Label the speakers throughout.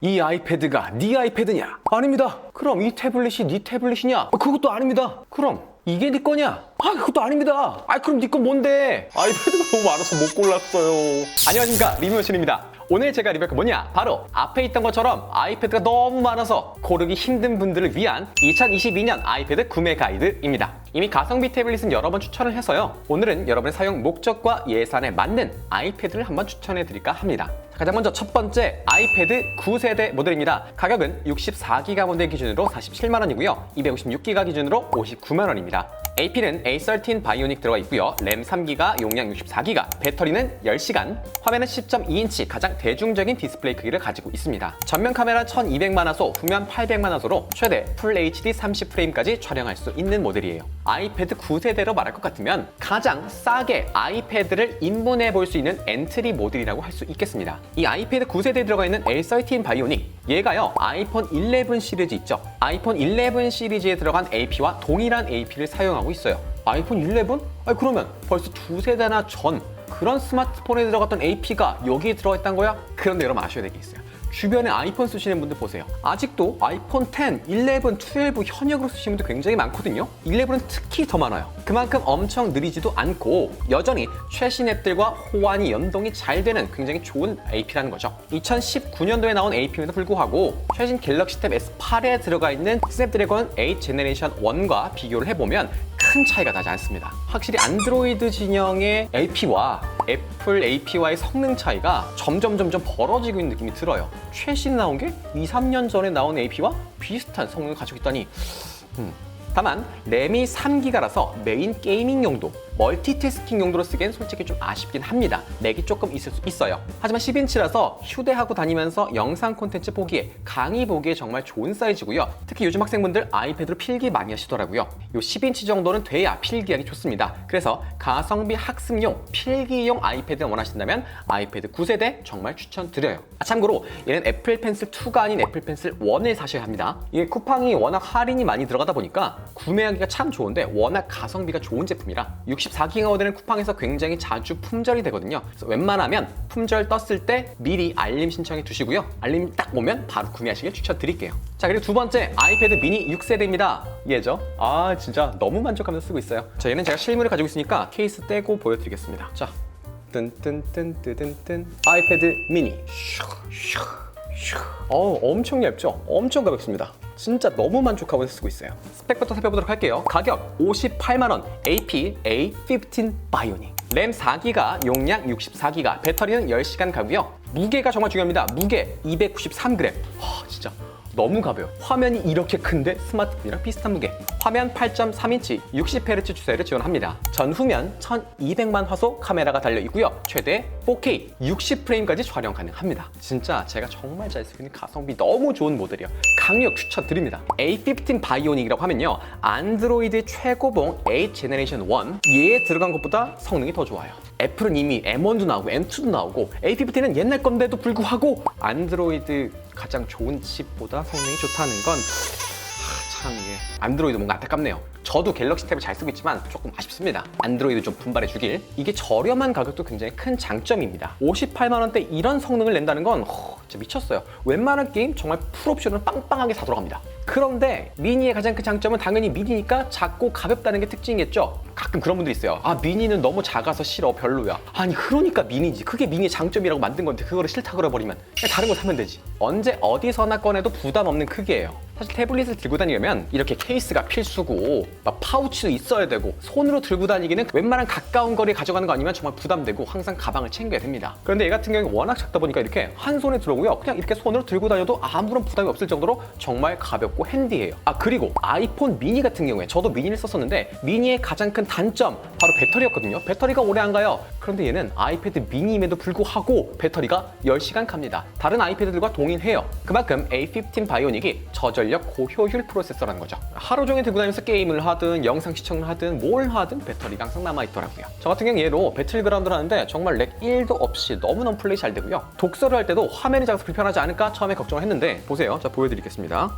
Speaker 1: 이 아이패드가 네 아이패드냐? 아닙니다. 그럼 이 태블릿이 네 태블릿이냐? 그것도 아닙니다. 그럼 이게 네 거냐? 그것도 아닙니다. 그럼 네 건 뭔데? 아이패드가 너무 많아서 못 골랐어요. 안녕하십니까, 리뷰머신입니다. 오늘 제가 리뷰할 게 뭐냐? 바로 앞에 있던 것처럼 아이패드가 너무 많아서 고르기 힘든 분들을 위한 2022년 아이패드 구매 가이드입니다. 이미 가성비 태블릿은 여러 번 추천을 해서요. 오늘은 여러분의 사용 목적과 예산에 맞는 아이패드를 한번 추천해 드릴까 합니다. 가장 먼저 첫 번째 아이패드 9세대 모델입니다. 가격은 64기가 모델 기준으로 47만원이고요. 256기가 기준으로 59만원입니다. AP는 A13 바이오닉 들어가 있고요. 램 3기가, 용량 64기가, 배터리는 10시간, 화면은 10.2인치 가장 대중적인 디스플레이 크기를 가지고 있습니다. 전면 카메라 1200만화소, 후면 800만화소로 최대 풀 HD 30프레임까지 촬영할 수 있는 모델이에요. 아이패드 9세대로 말할 것 같으면 가장 싸게 아이패드를 입문해 볼 수 있는 엔트리 모델이라고 할 수 있겠습니다. 이 아이패드 9세대에 들어가 있는 A13 바이오닉, 얘가요 아이폰 11 시리즈 있죠. 아이폰 11 시리즈에 들어간 AP와 동일한 AP를 사용하고 있어요. 아이폰 11? 그러면 벌써 2세대나 전 그런 스마트폰에 들어갔던 AP가 여기에 들어가 있다는 거야? 그런데 여러분 아셔야 될 게 있어요. 주변에 아이폰 쓰시는 분들 보세요. 아직도 아이폰 10, 11, 12 현역으로 쓰시는 분들 굉장히 많거든요. 11은 특히 더 많아요. 그만큼 엄청 느리지도 않고 여전히 최신 앱들과 호환이 연동이 잘 되는 굉장히 좋은 AP라는 거죠. 2019년도에 나온 AP임에도 불구하고 최신 갤럭시 탭 S8에 들어가 있는 스냅드래곤 8 제너레이션 1과 비교를 해보면 큰 차이가 나지 않습니다. 확실히 안드로이드 진영의 AP와 애플 AP와의 성능 차이가 점점 벌어지고 있는 느낌이 들어요. 최신 나온 게 2, 3년 전에 나온 AP와 비슷한 성능을 가지고 있다니 다만 램이 3기가라서 메인 게이밍 용도, 멀티태스킹 용도로 쓰기엔 솔직히 좀 아쉽긴 합니다. 렉이 조금 있을 수 있어요. 하지만 10인치라서 휴대하고 다니면서 영상 콘텐츠 보기에, 강의 보기에 정말 좋은 사이즈고요. 특히 요즘 학생분들 아이패드로 필기 많이 하시더라고요. 요 10인치 정도는 돼야 필기하기 좋습니다. 그래서 가성비 학습용, 필기용 아이패드 원하신다면 아이패드 9세대 정말 추천드려요. 참고로 얘는 애플 펜슬 2가 아닌 애플 펜슬 1을 사셔야 합니다. 이게 쿠팡이 워낙 할인이 많이 들어가다 보니까 구매하기가 참 좋은데 워낙 가성비가 좋은 제품이라 64기가 모델은 쿠팡에서 굉장히 자주 품절이 되거든요. 그래서 웬만하면 품절 떴을 때 미리 알림 신청해 두시고요. 알림 딱 오면 바로 구매하시길 추천드릴게요. 자, 그리고 두 번째 아이패드 미니 6세대입니다. 얘죠. 진짜 너무 만족하면서 쓰고 있어요. 자, 얘는 제가 실물을 가지고 있으니까 케이스 떼고 보여드리겠습니다. 자, 뜬뜬뜬뜨뜬뜬 아이패드 미니. 엄청 얇죠? 엄청 가볍습니다. 진짜 너무 만족하고 쓰고 있어요. 스펙부터 살펴보도록 할게요. 가격 58만원, AP A15 바이오닉. 램 4기가, 용량 64기가, 배터리는 10시간 가고요. 무게가 정말 중요합니다. 무게 293g. 진짜 너무 가벼워요. 화면이 이렇게 큰데 스마트폰이랑 비슷한 무게. 화면 8.3인치 60Hz 추세를 지원합니다. 전후면 1200만 화소 카메라가 달려있고요. 최대 4K 60프레임까지 촬영 가능합니다. 진짜 제가 정말 잘 쓰고 있는 가성비 너무 좋은 모델이에요. 강력 추천드립니다. A15 바이오닉이라고 하면요, 안드로이드 최고봉 8 제너레이션 1, 얘에 들어간 것보다 성능이 더 좋아요. 애플은 이미 M1도 나오고 M2도 나오고 A15는 옛날 건데도 불구하고 안드로이드 가장 좋은 칩보다 성능이 좋다는 건 참 이게 안드로이드 뭔가 안타깝네요. 저도 갤럭시 탭을 잘 쓰고 있지만 조금 아쉽습니다. 안드로이드 좀 분발해 주길. 이게 저렴한 가격도 굉장히 큰 장점입니다. 58만원대 이런 성능을 낸다는 건 진짜 미쳤어요. 웬만한 게임 정말 풀옵션은 빵빵하게 다 들어갑니다. 그런데 미니의 가장 큰 장점은 당연히 미니니까 작고 가볍다는 게 특징이겠죠. 가끔 그런 분들이 있어요. 미니는 너무 작아서 싫어, 별로야. 그러니까 미니지. 그게 미니의 장점이라고 만든 건데 그거를 싫다 그래버리면 그냥 다른 거 사면 되지. 언제 어디서나 꺼내도 부담 없는 크기예요. 사실 태블릿을 들고 다니려면 이렇게 케이스가 필수고 막 파우치도 있어야 되고 손으로 들고 다니기는 웬만한 가까운 거리에 가져가는 거 아니면 정말 부담되고 항상 가방을 챙겨야 됩니다. 그런데 얘 같은 경우는 워낙 작다 보니까 이렇게 한 손에 들어오고요. 그냥 이렇게 손으로 들고 다녀도 아무런 부담이 없을 정도로 정말 가볍고 핸디해요. 그리고 아이폰 미니 같은 경우에 저도 미니를 썼었는데 미니의 가장 큰 단점 바로 배터리였거든요. 배터리가 오래 안 가요. 그런데 얘는 아이패드 미니임에도 불구하고 배터리가 10시간 갑니다. 다른 아이패드들과 동일해요. 그만큼 A15 바이오닉이 저전력 고효율 프로세서라는 거죠. 하루 종일 들고 다니면서 게임을 하든 영상 시청을 하든 뭘 하든 배터리가 항상 남아있더라고요. 저 같은 경우 얘로 배틀그라운드를 하는데 정말 렉 1도 없이 너무너무 플레이 잘 되고요. 독서를 할 때도 화면이 작아서 불편하지 않을까 처음에 걱정을 했는데 보세요. 자, 보여드리겠습니다.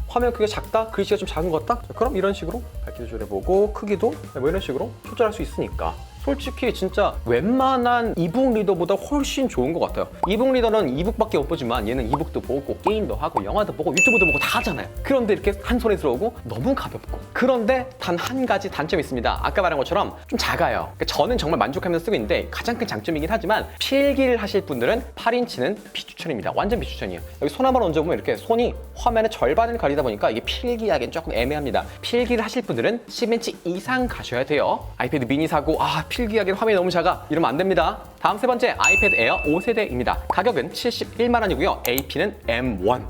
Speaker 1: 화면 크기가 작다? 글씨가 좀 작은 것 같다? 그럼 이런 식으로 밝기 조절해보고 크기도 뭐 이런 식으로 조절할 수 있으니까 솔직히 진짜 웬만한 이북 리더보다 훨씬 좋은 것 같아요. 이북 리더는 이북밖에 못 보지만 얘는 이북도 보고 게임도 하고 영화도 보고 유튜브도 보고 다 하잖아요. 그런데 이렇게 한 손에 들어오고 너무 가볍고, 그런데 단 한 가지 단점이 있습니다. 아까 말한 것처럼 좀 작아요. 그러니까 저는 정말 만족하면서 쓰고 있는데 가장 큰 장점이긴 하지만 필기를 하실 분들은 8인치는 비추천입니다. 완전 비추천이에요. 여기 손 한번 얹어보면 이렇게 손이 화면의 절반을 가리다 보니까 이게 필기하기엔 조금 애매합니다. 필기를 하실 분들은 10인치 이상 가셔야 돼요. 아이패드 미니 사고 필기하기엔 화면이 너무 작아 이러면 안 됩니다. 다음 세 번째, 아이패드 에어 5세대입니다. 가격은 71만 원이고요. AP는 M1.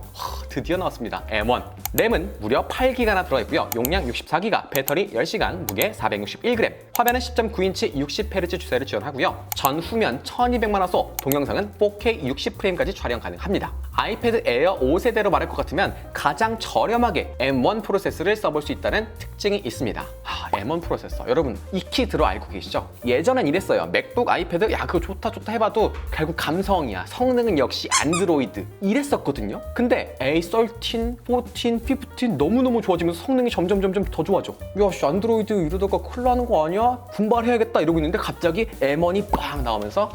Speaker 1: 드디어 나왔습니다. M1. 램은 무려 8기가나 들어있고요. 용량 64기가, 배터리 10시간, 무게 461g. 화면은 10.9인치 60Hz 주사를 지원하고요. 전후면 1200만화소, 동영상은 4K 60프레임까지 촬영 가능합니다. 아이패드 에어 5세대로 말할 것 같으면 가장 저렴하게 M1 프로세서를 써볼 수 있다는 특징이 있습니다. M1 프로세서, 여러분 익히 들어 알고 계시죠? 예전엔 이랬어요. 맥북, 아이패드 그거 좋다 해봐도 결국 감성이야, 성능은 역시 안드로이드 이랬었거든요. 근데 A13, 14, 15 너무너무 좋아지면서 성능이 점점 더 좋아져. 야 안드로이드 이러다가 큰일 나는 거 아니야? 분발해야겠다 이러고 있는데 갑자기 M1이 빡 나오면서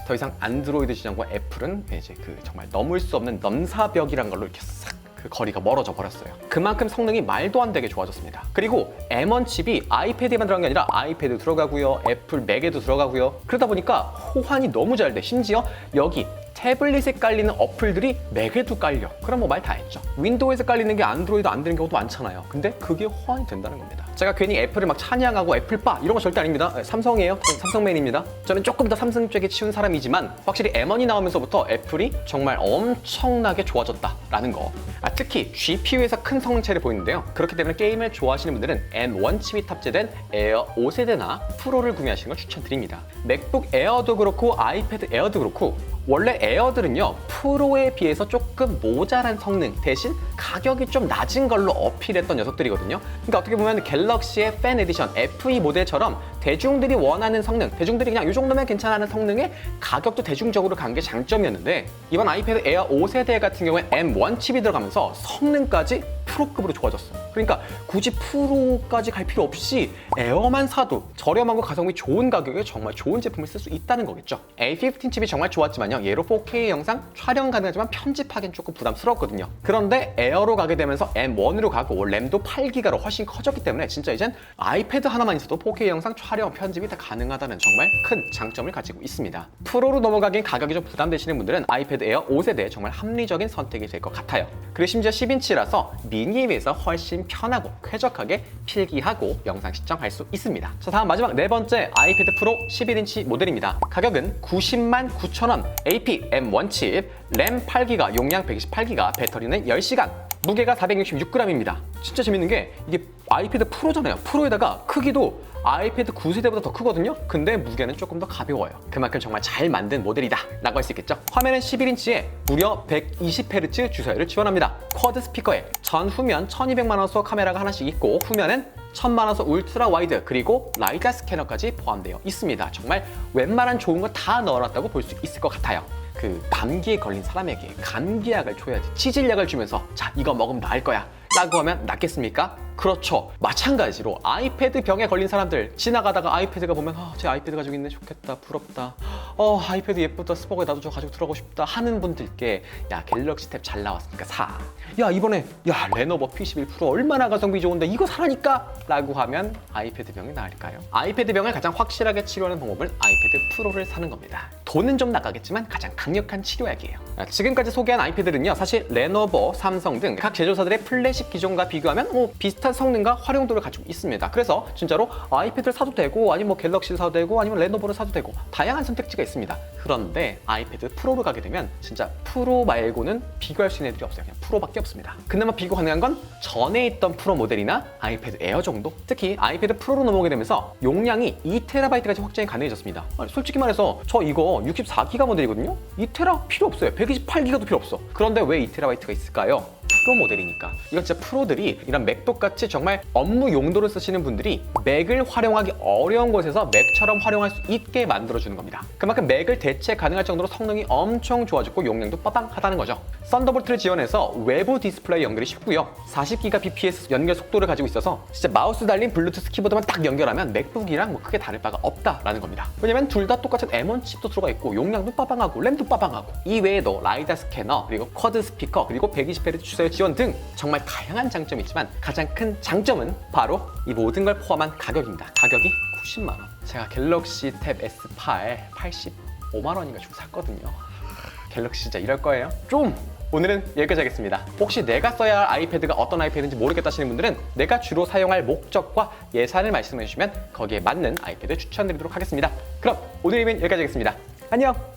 Speaker 1: 더 이상 안드로이드 시장과 애플은 이제 정말 넘을 수 없는 넘사벽이란 걸로 이렇게 싹 거리가 멀어져 버렸어요. 그만큼 성능이 말도 안 되게 좋아졌습니다. 그리고 M1 칩이 아이패드에만 들어간 게 아니라 아이패드 들어가고요, 애플 맥에도 들어가고요. 그러다 보니까 호환이 너무 잘 돼. 심지어 여기 태블릿에 깔리는 어플들이 맥에도 깔려. 그럼 뭐 말 다 했죠. 윈도우에서 깔리는 게 안드로이드 안 되는 경우도 많잖아요. 근데 그게 호환이 된다는 겁니다. 제가 괜히 애플을 막 찬양하고 애플빠 이런 거 절대 아닙니다. 삼성이에요. 저는 삼성맨입니다. 저는 조금 더 삼성 쪽에 치운 사람이지만 확실히 M1이 나오면서부터 애플이 정말 엄청나게 좋아졌다라는 거. 특히 GPU에서 큰 성능차를 보이는데요. 그렇기 때문에 게임을 좋아하시는 분들은 M1 칩이 탑재된 에어 5세대나 프로를 구매하시는 걸 추천드립니다. 맥북 에어도 그렇고 아이패드 에어도 그렇고 원래 에어들은요 프로에 비해서 조금 모자란 성능 대신 가격이 좀 낮은 걸로 어필했던 녀석들이거든요. 그러니까 어떻게 보면 갤럭시의 팬 에디션 FE 모델처럼 대중들이 원하는 성능, 대중들이 그냥 이 정도면 괜찮아하는 성능에 가격도 대중적으로 간 게 장점이었는데, 이번 아이패드 에어 5세대 같은 경우에 M1 칩이 들어가면서 성능까지 프로급으로 좋아졌어. 그러니까 굳이 프로까지 갈 필요 없이 에어만 사도 저렴하고 가성비 좋은 가격에 정말 좋은 제품을 쓸 수 있다는 거겠죠. A15 칩이 정말 좋았지만요, 얘로 4K 영상 촬영 가능하지만 편집하기엔 조금 부담스럽거든요. 그런데 에어로 가게 되면서 M1으로 가고 램도 8기가로 훨씬 커졌기 때문에 진짜 이젠 아이패드 하나만 있어도 4K 영상 촬영, 편집이 다 가능하다는 정말 큰 장점을 가지고 있습니다. 프로로 넘어가기엔 가격이 좀 부담되시는 분들은 아이패드 에어 5세대 정말 합리적인 선택이 될 것 같아요. 그리고 심지어 10인치라서 미니에 비해서 훨씬 편하고 쾌적하게 필기하고 영상 시청할 수 있습니다. 자, 다음 마지막 네 번째, 아이패드 프로 11인치 모델입니다. 가격은 90만 9천 원, AP M1 칩, 램 8기가, 용량 128기가, 배터리는 10시간, 무게가 466g입니다. 진짜 재밌는 게 이게 아이패드 프로잖아요. 프로에다가 크기도 아이패드 9세대보다 더 크거든요. 근데 무게는 조금 더 가벼워요. 그만큼 정말 잘 만든 모델이다 라고 할 수 있겠죠. 화면은 11인치에 무려 120Hz 주사율을 지원합니다. 쿼드 스피커에 전후면 1200만화소 카메라가 하나씩 있고 후면은 1000만화소 울트라 와이드 그리고 라이다 스캐너까지 포함되어 있습니다. 정말 웬만한 좋은 거 다 넣어놨다고 볼 수 있을 것 같아요. 감기에 걸린 사람에게 감기약을 줘야지, 치질약을 주면서 자 이거 먹으면 나을 거야 라고 하면 낫겠습니까? 그렇죠. 마찬가지로 아이패드 병에 걸린 사람들, 지나가다가 아이패드가 보면 제 아이패드 가지고 있네, 좋겠다, 부럽다, 아이패드 예쁘다, 스포에 나도 저 가지고 들어가고 싶다 하는 분들께 야 갤럭시 탭 잘 나왔으니까 사. 야 이번에 레노버 P11 프로 얼마나 가성비 좋은데 이거 사라니까 라고 하면 아이패드 병이 나을까요? 아이패드 병을 가장 확실하게 치료하는 방법은 아이패드 프로를 사는 겁니다. 돈은 좀 나가겠지만 가장 강력한 치료약이에요. 지금까지 소개한 아이패드는요 사실 레노버, 삼성 등 각 제조사들의 플래시 기종과 비교하면 비슷한 성능과 활용도를 가지고 있습니다. 그래서 진짜로 아이패드를 사도 되고 아니면 갤럭시를 사도 되고 아니면 레노버를 사도 되고 다양한 선택지가 있습니다. 그런데 아이패드 프로로 가게 되면 진짜 프로 말고는 비교할 수 있는 애들이 없어요. 그냥 프로밖에 없습니다. 그나마 비교 가능한 건 전에 있던 프로 모델이나 아이패드 에어 정도? 특히 아이패드 프로로 넘어오게 되면서 용량이 2TB까지 확장이 가능해졌습니다. 솔직히 말해서 저 이거 64기가 모델이거든요? 2TB 필요 없어요. 128기가도 필요 없어. 그런데 왜 2TB가 있을까요? 프로 모델이니까. 이건 진짜 프로들이 이런 맥북 같이 정말 업무 용도로 쓰시는 분들이 맥을 활용하기 어려운 곳에서 맥처럼 활용할 수 있게 만들어주는 겁니다. 그만큼 맥을 대체 가능할 정도로 성능이 엄청 좋아졌고 용량도 빠방하다는 거죠. 썬더볼트를 지원해서 외부 디스플레이 연결이 쉽고요. 40Gbps 연결 속도를 가지고 있어서 진짜 마우스 달린 블루투스 키보드만 딱 연결하면 맥북이랑 뭐 크게 다를 바가 없다라는 겁니다. 왜냐면 둘 다 똑같은 M1 칩도 들어가 있고 용량도 빠방하고 램도 빠방하고 이 외에도 라이다 스캐너 그리고 쿼드 스피커 그리고 120Hz 주사율 지원 등 정말 다양한 장점이 있지만 가장 큰 장점은 바로 이 모든 걸 포함한 가격입니다. 가격이 90만 원. 제가 갤럭시 탭 S8 85만 원인가 주고 샀거든요. 갤럭시 진짜 이럴 거예요? 오늘은 여기까지 하겠습니다. 혹시 내가 써야 할 아이패드가 어떤 아이패드인지 모르겠다 하시는 분들은 내가 주로 사용할 목적과 예산을 말씀해 주시면 거기에 맞는 아이패드 추천드리도록 하겠습니다. 그럼 오늘 이벤트 여기까지 하겠습니다. 안녕!